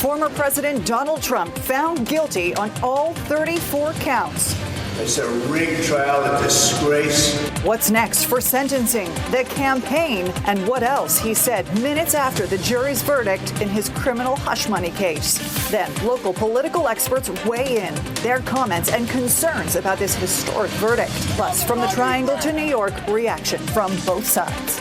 former President Donald Trump found guilty on all 34 counts. It's a rigged trial, a disgrace. What's next for sentencing, the campaign, and what else he said minutes after the jury's verdict in his criminal hush money case. Then local political experts weigh in, their comments and concerns about this historic verdict. Plus, from the Triangle to New York, reaction from both sides.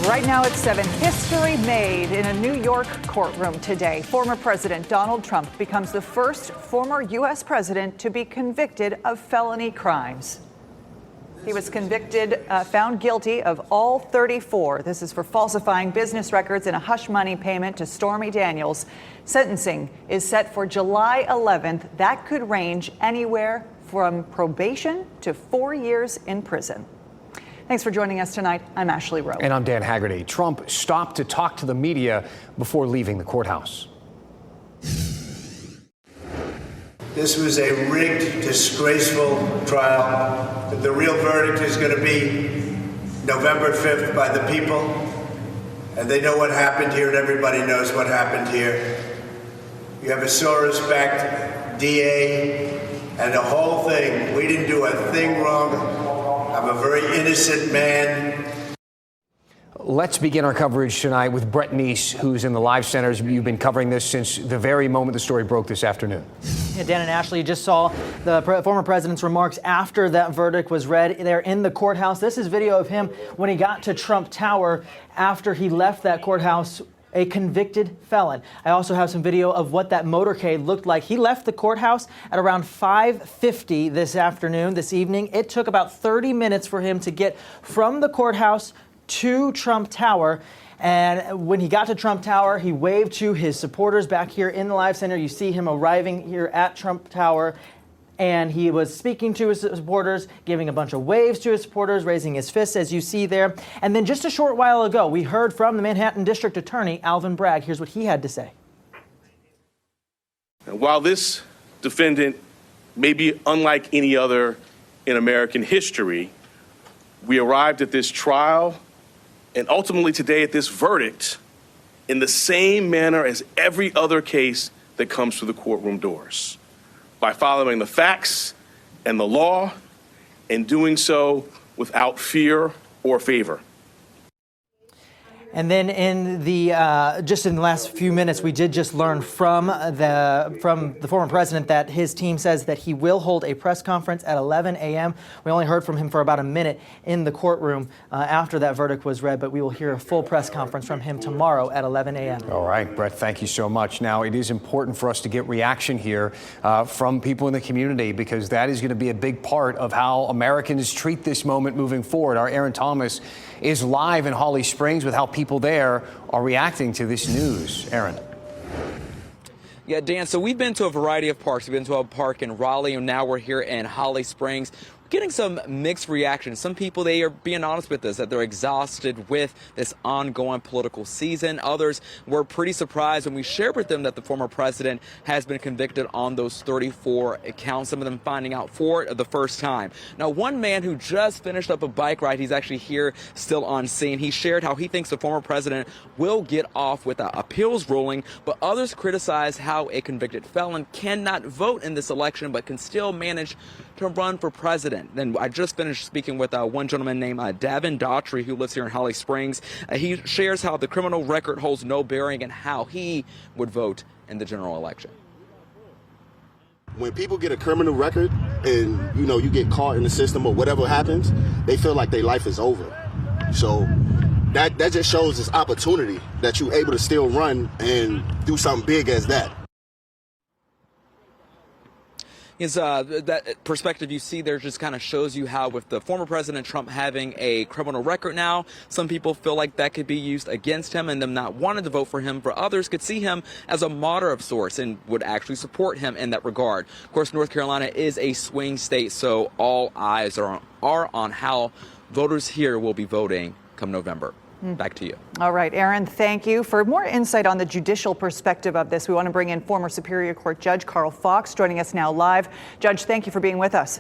Right now at 7, history made in a New York courtroom today. Former President Donald Trump becomes the first former U.S. president to be convicted of felony crimes. He was found guilty of all 34. This is for falsifying business records and a hush money payment to Stormy Daniels. Sentencing is set for July 11th. That could range anywhere from probation to 4 years in prison. Thanks for joining us tonight. I'm Ashley Rowe. And I'm Dan Haggerty. Trump stopped to talk to the media before leaving the courthouse. This was a rigged, disgraceful trial. The real verdict is going to be November 5th by the people. And they know what happened here, and everybody knows what happened here. You have a so-respect DA and the whole thing. We didn't do a thing wrong. I'm a very innocent man. Let's begin our coverage tonight with Brett Neese, who's in the live centers. You've been covering this since the very moment the story broke this afternoon. Yeah, Dan and Ashley, you just saw the former president's remarks after that verdict was read there in the courthouse. This is video of him when he got to Trump Tower after he left that courthouse a convicted felon. I also have some video of what that motorcade looked like. He left the courthouse at around 5:50 this evening. It took about 30 minutes for him to get from the courthouse to Trump Tower. And when he got to Trump Tower, he waved to his supporters back here in the Live Center. You see him arriving here at Trump Tower. And he was speaking to his supporters, giving a bunch of waves to his supporters, raising his fists, as you see there. And then just a short while ago, we heard from the Manhattan District Attorney, Alvin Bragg. Here's what he had to say. While this defendant may be unlike any other in American history, we arrived at this trial and ultimately today at this verdict in the same manner as every other case that comes through the courtroom doors, by following the facts and the law and doing so without fear or favor. And then in the just in the last few minutes, we did just learn from the former president that his team says that he will hold a press conference at 11 a.m. We only heard from him for about a minute in the courtroom after that verdict was read, but we will hear a full press conference from him tomorrow at 11 a.m. All right, Brett, thank you so much. Now, it is important for us to get reaction here from people in the community, because that is going to be a big part of how Americans treat this moment moving forward. Our Aaron Thomas is live in Holly Springs with how people there are reacting to this news. Aaron. Yeah, Dan, so we've been to a variety of parks. We've been to a park in Raleigh, and now we're here in Holly Springs. Getting some mixed reactions. Some people, they are being honest with us that they're exhausted with this ongoing political season. Others were pretty surprised when we shared with them that the former president has been convicted on those 34 counts, some of them finding out for it the first time. Now, one man who just finished up a bike ride, he's actually here still on scene. He shared how he thinks the former president will get off with an appeals ruling, but others criticize how a convicted felon cannot vote in this election but can still manage to run for president. Then I just finished speaking with one gentleman named Davin Daughtry, who lives here in Holly Springs. He shares how the criminal record holds no bearing and how he would vote in the general election. When people get a criminal record and, you get caught in the system or whatever happens, they feel like their life is over. So that just shows this opportunity that you're able to still run and do something big as that. Is that perspective you see there just kind of shows you how, with the former President Trump having a criminal record now, some people feel like that could be used against him and them not wanting to vote for him. For others could see him as a martyr of sorts and would actually support him in that regard. Of course, North Carolina is a swing state, so all eyes are on how voters here will be voting come November. Back to you. All right, Aaron, thank you. For more insight on the judicial perspective of this, we want to bring in former Superior Court Judge Carl Fox, joining us now live. Judge, thank you for being with us.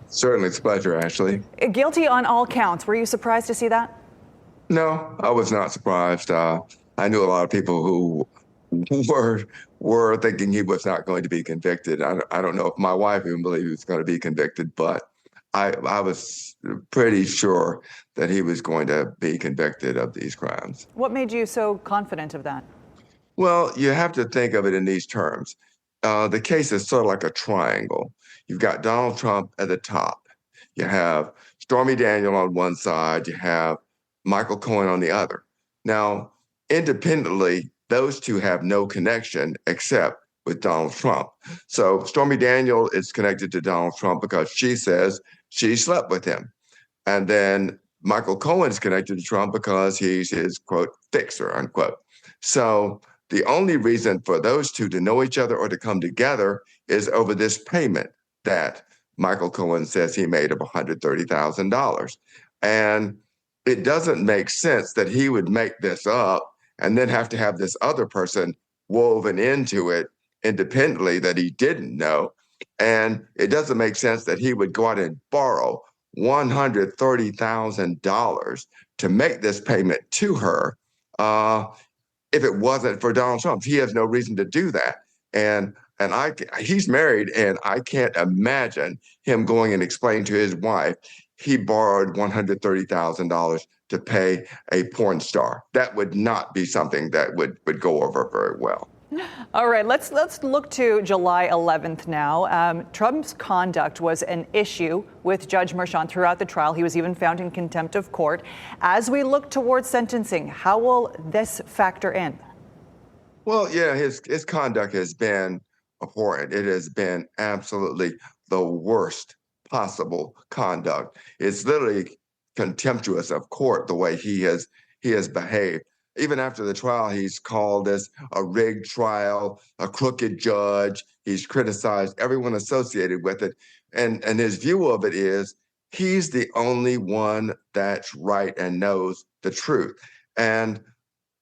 Certainly, it's a pleasure, Ashley. Guilty on all counts. Were you surprised to see that? No, I was not surprised. I knew a lot of people who were thinking he was not going to be convicted. I don't know if my wife even believed he was going to be convicted, but I was pretty sure that he was going to be convicted of these crimes. What made you so confident of that? Well, you have to think of it in these terms. The case is sort of like a triangle. You've got Donald Trump at the top. You have Stormy Daniels on one side. You have Michael Cohen on the other. Now, independently, those two have no connection except with Donald Trump. So Stormy Daniels is connected to Donald Trump because she says she slept with him. And then Michael Cohen is connected to Trump because he's his, quote, fixer, unquote. So the only reason for those two to know each other or to come together is over this payment that Michael Cohen says he made of $130,000. And it doesn't make sense that he would make this up and then have to have this other person woven into it independently that he didn't know. And it doesn't make sense that he would go out and borrow $130,000 to make this payment to her if it wasn't for Donald Trump. He has no reason to do that. And he's married, and I can't imagine him going and explaining to his wife he borrowed $130,000 to pay a porn star. That would not be something that would go over very well. All right, let's look to July 11th now. Trump's conduct was an issue with Judge Merchan throughout the trial. He was even found in contempt of court. As we look towards sentencing, how will this factor in? Well, yeah, his conduct has been abhorrent. It has been absolutely the worst possible conduct. It's literally contemptuous of court the way he has behaved. Even after the trial, he's called this a rigged trial, a crooked judge. He's criticized everyone associated with it. And his view of it is he's the only one that's right and knows the truth. And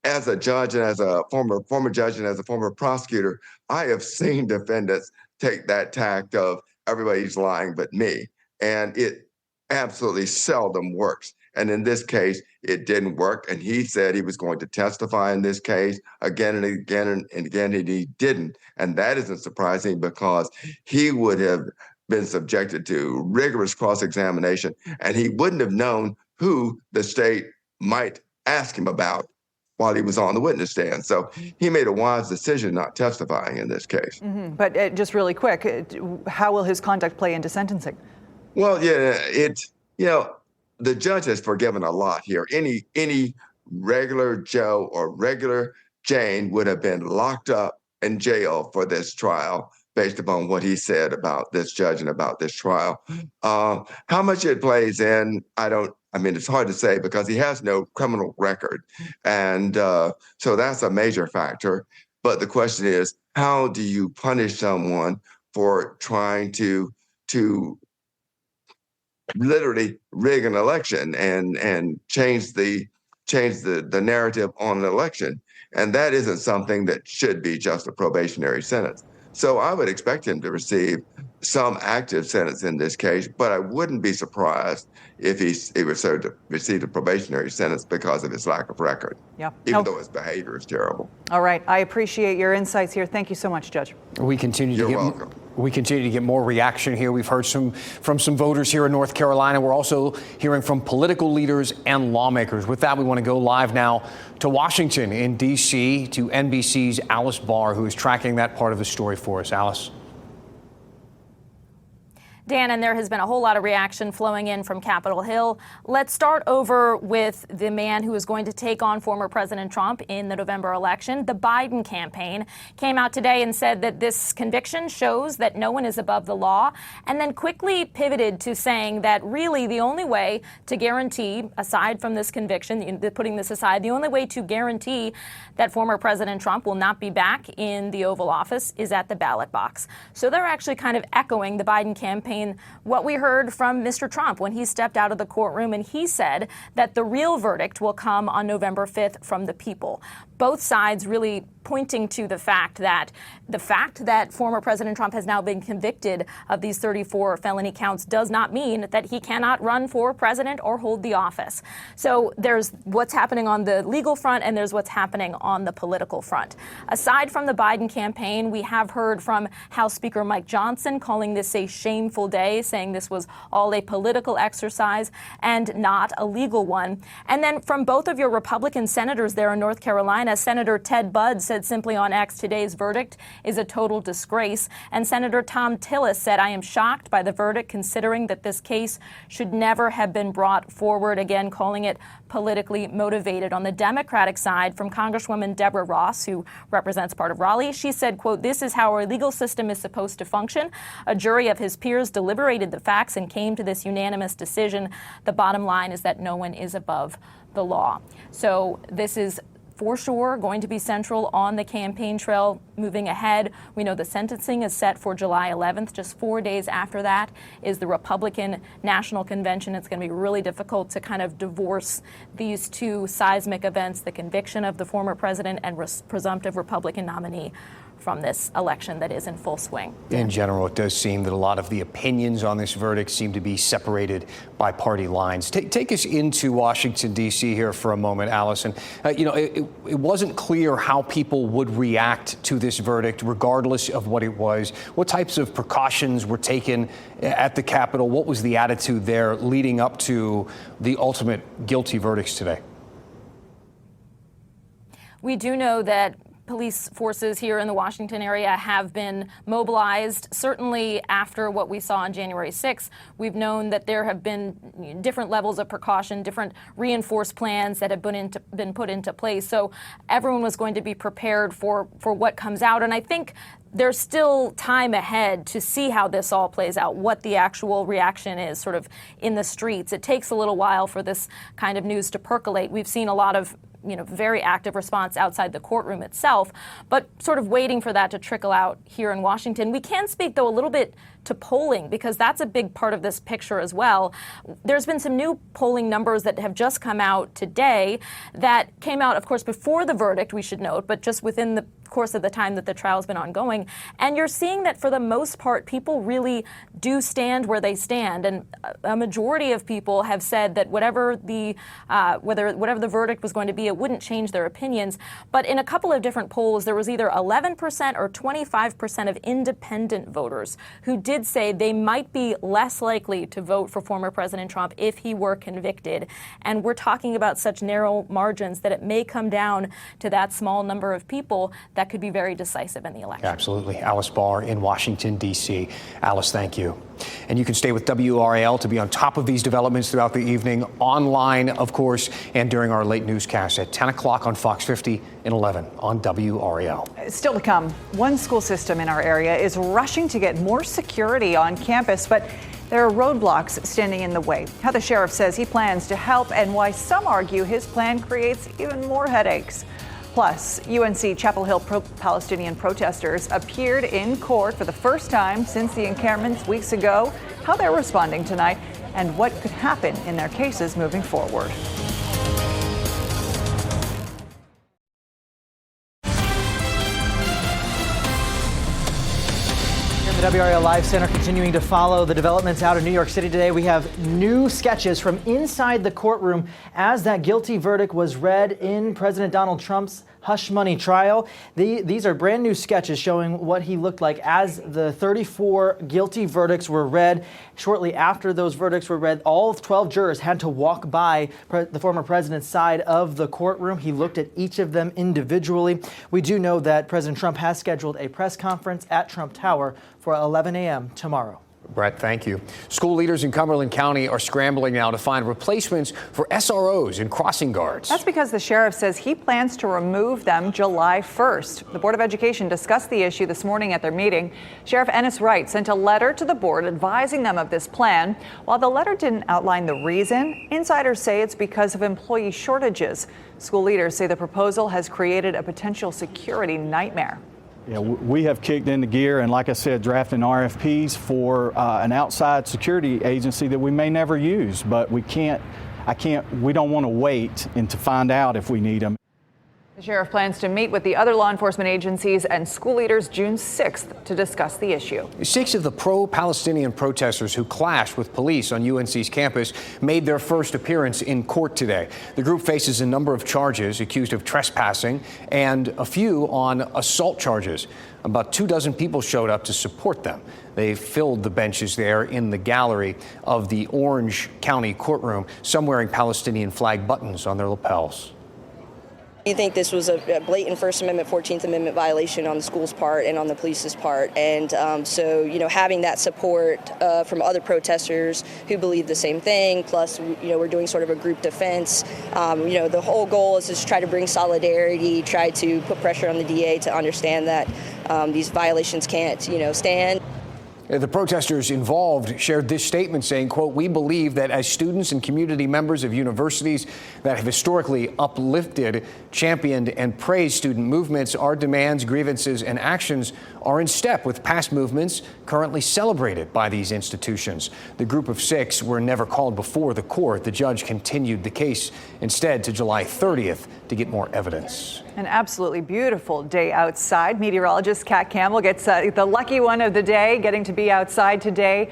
as a judge and as a former judge and as a former prosecutor, I have seen defendants take that tact of everybody's lying but me. And it absolutely seldom works. And in this case, it didn't work. And he said he was going to testify in this case again and again and again, and he didn't. And that isn't surprising because he would have been subjected to rigorous cross-examination, and he wouldn't have known who the state might ask him about while he was on the witness stand. So he made a wise decision not testifying in this case. Mm-hmm. But just really quick, how will his conduct play into sentencing? Well, yeah, the judge has forgiven a lot here. Any regular Joe or regular Jane would have been locked up in jail for this trial based upon what he said about this judge and about this trial. How much it plays in, it's hard to say because he has no criminal record. And so that's a major factor. But the question is, how do you punish someone for trying to literally rig an election and change the narrative on an election? And that isn't something that should be just a probationary sentence. So I would expect him to receive some active sentence in this case, but I wouldn't be surprised if he received a probationary sentence because of his lack of record, even though his behavior is terrible. All right. I appreciate your insights here. Thank you so much, Judge. We continue to get more reaction here. We've heard from some voters here in North Carolina. We're also hearing from political leaders and lawmakers. With that, we want to go live now to Washington in D.C. to NBC's Alice Barr, who is tracking that part of the story for us. Alice. Dan, and there has been a whole lot of reaction flowing in from Capitol Hill. Let's start over with the man who is going to take on former President Trump in the November election. The Biden campaign came out today and said that this conviction shows that no one is above the law, and then quickly pivoted to saying that really the only way to guarantee, aside from this conviction, putting this aside, the only way to guarantee that former President Trump will not be back in the Oval Office is at the ballot box. So they're actually kind of echoing the Biden campaign campaign what we heard from Mr. Trump when he stepped out of the courtroom, and he said that the real verdict will come on November 5th from the people. Both sides really pointing to the fact that former President Trump has now been convicted of these 34 felony counts does not mean that he cannot run for president or hold the office. So there's what's happening on the legal front and there's what's happening on the political front. Aside from the Biden campaign, we have heard from House Speaker Mike Johnson calling this a shameful day, saying this was all a political exercise and not a legal one. And then from both of your Republican senators there in North Carolina, Senator Ted Budd said simply on X, today's verdict is a total disgrace. And Senator Tom Tillis said, I am shocked by the verdict, considering that this case should never have been brought forward, again calling it politically motivated. On the Democratic side, from Congresswoman Deborah Ross, who represents part of Raleigh, she said, quote, this is how our legal system is supposed to function. A jury of his peers deliberated the facts and came to this unanimous decision. The bottom line is that no one is above the law. So this is for sure going to be central on the campaign trail moving ahead. We know the sentencing is set for July 11th. Just 4 days after that is the Republican National Convention. It's going to be really difficult to kind of divorce these two seismic events, the conviction of the former president and presumptive Republican nominee, from this election that is in full swing. In general, it does seem that a lot of the opinions on this verdict seem to be separated by party lines. Take us into Washington, D.C. here for a moment, Allison. It wasn't clear how people would react to this verdict, regardless of what it was. What types of precautions were taken at the Capitol? What was the attitude there leading up to the ultimate guilty verdicts today? We do know that police forces here in the Washington area have been mobilized. Certainly after what we saw on January 6th, we've known that there have been different levels of precaution, different reinforced plans that have been put into place. So everyone was going to be prepared for what comes out. And I think there's still time ahead to see how this all plays out, what the actual reaction is sort of in the streets. It takes a little while for this kind of news to percolate. We've seen a lot of very active response outside the courtroom itself, but sort of waiting for that to trickle out here in Washington. We can speak, though, a little bit to polling, because that's a big part of this picture as well. There's been some new polling numbers that have just come out today that came out, of course, before the verdict, we should note, but just within the course of the time that the trial's been ongoing. And you're seeing that for the most part, people really do stand where they stand. And a majority of people have said that whatever the verdict was going to be, it wouldn't change their opinions. But in a couple of different polls, there was either 11% or 25% of independent voters who did say they might be less likely to vote for former President Trump if he were convicted. And we're talking about such narrow margins that it may come down to that small number of people that could be very decisive in the election. Absolutely. Alice Barr in Washington, D.C. Alice, thank you. And you can stay with WRAL to be on top of these developments throughout the evening, online, of course, and during our late newscast at 10 o'clock on Fox 50 and 11 on WRAL. Still to come, one school system in our area is rushing to get more security on campus, but there are roadblocks standing in the way. How the sheriff says he plans to help and why some argue his plan creates even more headaches. Plus, UNC Chapel Hill Palestinian protesters appeared in court for the first time since the encampments weeks ago, how they're responding tonight, and what could happen in their cases moving forward. The WRAL Live Center continuing to follow the developments out of New York City today. We have new sketches from inside the courtroom as that guilty verdict was read in President Donald Trump's hush money trial. These are brand new sketches showing what he looked like as the 34 guilty verdicts were read. Shortly after those verdicts were read, all 12 jurors had to walk by the former president's side of the courtroom. He looked at each of them individually. We do know that President Trump has scheduled a press conference at Trump Tower for 11 a.m. tomorrow. Brett, thank you. School leaders in Cumberland County are scrambling now to find replacements for SROs and crossing guards. That's because the sheriff says he plans to remove them July 1st. The Board of Education discussed the issue this morning at their meeting. Sheriff Ennis Wright sent a letter to the board advising them of this plan. While the letter didn't outline the reason, insiders say it's because of employee shortages. School leaders say the proposal has created a potential security nightmare. Yeah, we have kicked into gear and, like I said, drafting RFPs for an outside security agency that we may never use, but we don't want to wait and to find out if we need them. The sheriff plans to meet with the other law enforcement agencies and school leaders June 6th to discuss the issue. 6 of the pro-Palestinian protesters who clashed with police on UNC's campus made their first appearance in court today. The group faces a number of charges, accused of trespassing and a few on assault charges. About 24 people showed up to support them. They filled the benches there in the gallery of the Orange County courtroom, some wearing Palestinian flag buttons on their lapels. You think this was a blatant First Amendment, 14th Amendment violation on the school's part and on the police's part. And so, having that support from other protesters who believe the same thing, plus, we're doing sort of a group defense. The whole goal is to try to bring solidarity, try to put pressure on the DA to understand that these violations can't, stand. The protesters involved shared this statement saying, quote, "We believe that as students and community members of universities that have historically uplifted, championed, and praised student movements, our demands, grievances, and actions are in step with past movements currently celebrated by these institutions." The group of 6 were never called before the court. The judge continued the case instead to July 30th to get more evidence. An absolutely beautiful day outside. Meteorologist Kat Campbell gets the lucky one of the day, getting to be outside today.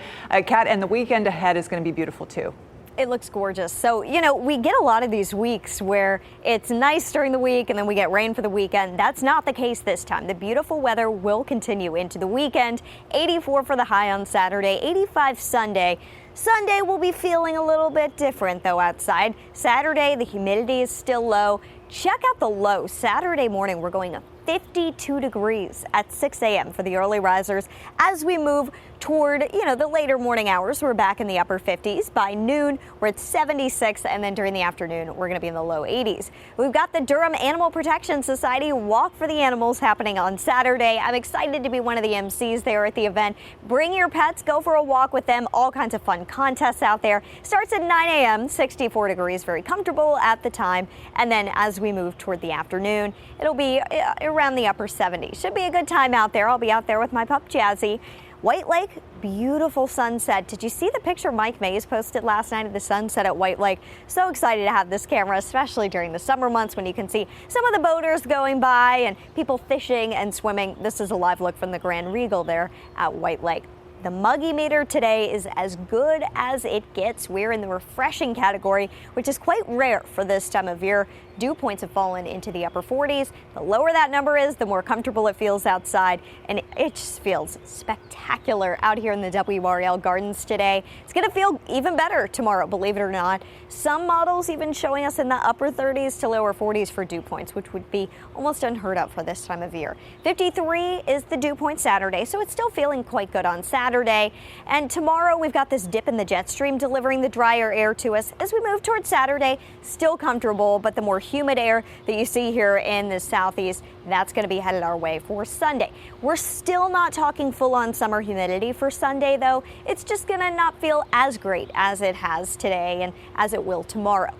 Kat, and the weekend ahead is going to be beautiful too. It looks gorgeous. So, we get a lot of these weeks where it's nice during the week and then we get rain for the weekend. That's not the case this time. The beautiful weather will continue into the weekend. 84 for the high on Saturday, 85 Sunday. Sunday will be feeling a little bit different though outside. Saturday, the humidity is still low. Check out the low. Saturday morning, we're going up 52 degrees at 6 a.m. for the early risers. As we move toward, the later morning hours, we're back in the upper 50s. By noon, we're at 76, and then during the afternoon, we're going to be in the low 80s. We've got the Durham Animal Protection Society Walk for the Animals happening on Saturday. I'm excited to be one of the MCs there at the event. Bring your pets, go for a walk with them. All kinds of fun contests out there. Starts at 9 a.m., 64 degrees, very comfortable at the time. And then as we move toward the afternoon, it'll be around the upper 70s. Should be a good time out there. I'll be out there with my pup Jazzy. White Lake, beautiful sunset. Did you see the picture Mike Mays posted last night of the sunset at White Lake? So excited to have this camera, especially during the summer months when you can see some of the boaters going by and people fishing and swimming. This is a live look from the Grand Regal there at White Lake. The muggy meter today is as good as it gets. We're in the refreshing category, which is quite rare for this time of year. Dew points have fallen into the upper 40s. The lower that number is, the more comfortable it feels outside, and it just feels spectacular out here in the WRAL Gardens today. It's going to feel even better tomorrow, believe it or not. Some models even showing us in the upper 30s to lower 40s for dew points, which would be almost unheard of for this time of year. 53 is the dew point Saturday, so it's still feeling quite good on Saturday. And tomorrow we've got this dip in the jet stream delivering the drier air to us as we move towards Saturday. Still comfortable, but the more humid air that you see here in the southeast, that's going to be headed our way for Sunday. We're still not talking full-on summer humidity for Sunday, though. It's just going to not feel as great as it has today and as it will tomorrow.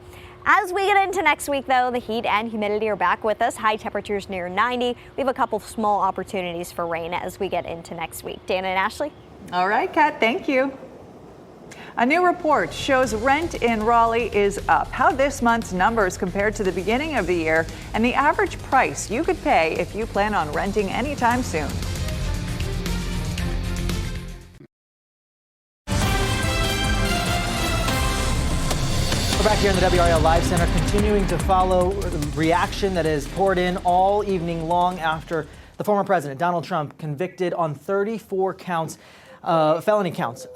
As we get into next week, though, the heat and humidity are back with us. High temperatures near 90. We have a couple small opportunities for rain as we get into next week. Dana and Ashley? All right, Kat, thank you. A new report shows rent in Raleigh is up. How this month's numbers compared to the beginning of the year and the average price you could pay if you plan on renting anytime soon. We're back here in the WRAL Live Center, continuing to follow reaction that is poured in all evening long after the former president, Donald Trump, convicted on 34 counts. Felony counts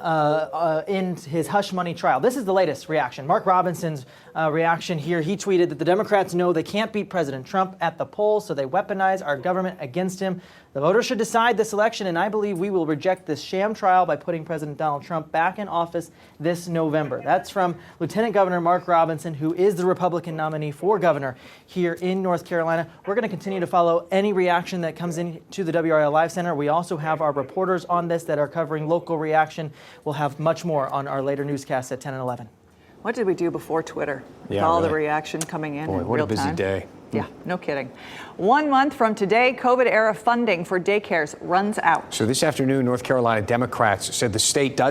in his hush money trial. This is the latest reaction. Mark Robinson's reaction here. He tweeted that the Democrats know they can't beat President Trump at the polls, so they weaponize our government against him. The voters should decide this election, and I believe we will reject this sham trial by putting President Donald Trump back in office this November. That's from Lieutenant Governor Mark Robinson, who is the Republican nominee for governor here in North Carolina. We're going to continue to follow any reaction that comes in to the WRAL Live Center. We also have our reporters on this that are covering local reaction. We'll have much more on our later newscasts at 10 and 11. What did we do before Twitter? Yeah, All really. the reaction coming in Boy, in what real a busy time. day. Yeah, no kidding. 1 month from today, COVID-era funding for daycares runs out. So this afternoon, North Carolina Democrats said the state does